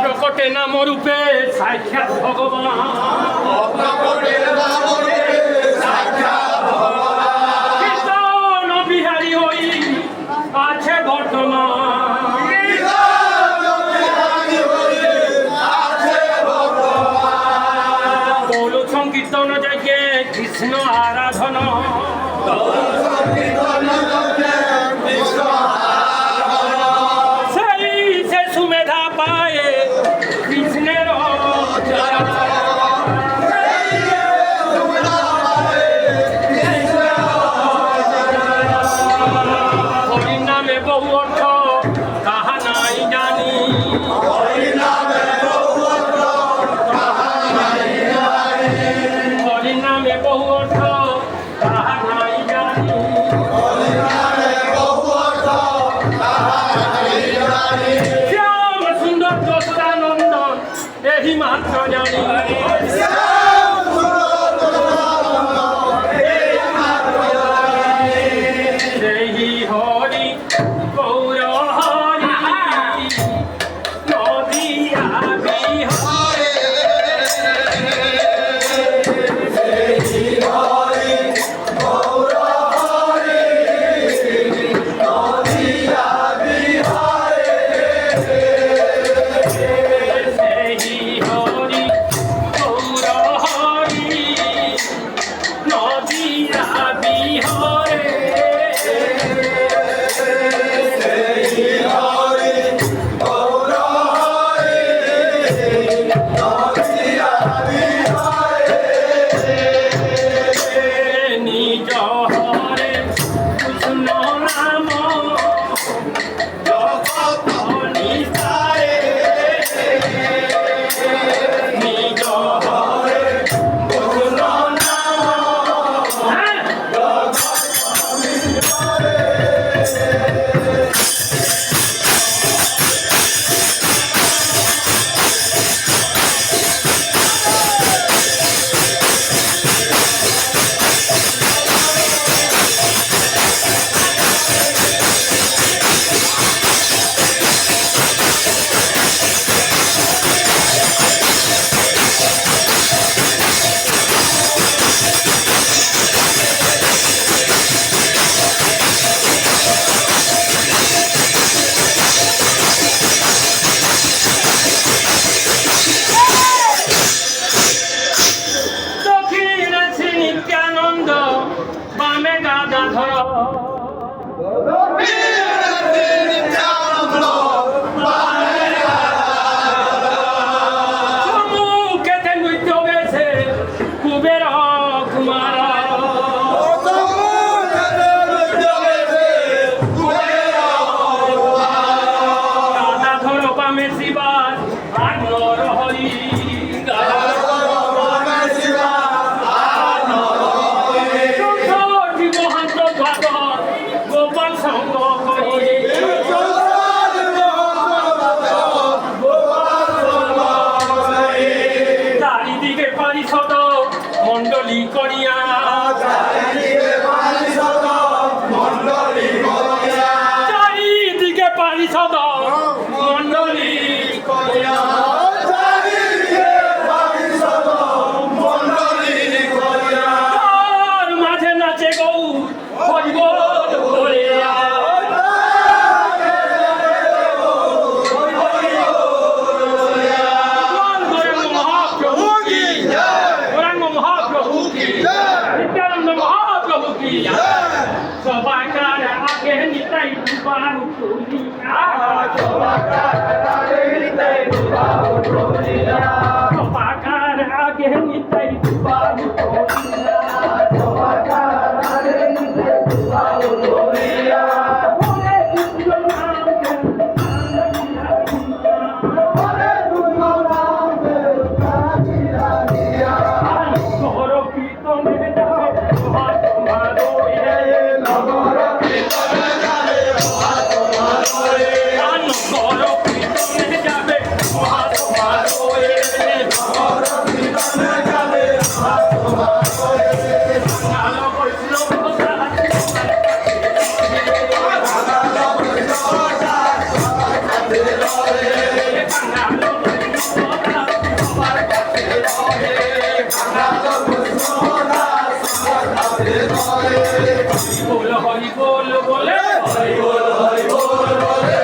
প্রকটে নাম রূপে সাক্ষাৎ ভগবান কৃষ্ণ বিহারী হই আছে বর্তমান কৌল সংকীর্তন যজ্ঞে কৃষ্ণ আরাধনা সেই সে সুমেধা পায়ে কৃষ্ণের হরির নামে বহু অর্থ তাহা নাই জানি হরির নামে বহু অর্থ তাহা নাই জানি শ্যাম সুন্দর যশোদানন্দন এই মাত্র জানি সেই হরি গৌর হরি নদিয়া বিহারে মন্ডলী করিয়া চারিদিকে পারিষদ মন্ডলী করিয়া তার মাঝে নাচে গৌ হরিবল বলিয়া নিত্যানন্দ মহাপ্রভু কি সবাইকার আগে নিতাই বাহু তুলিয়া সবাইকার আগে নিতাই বাহু তুলিয়া Oh, বল হরি বল বলে হরি বল বলে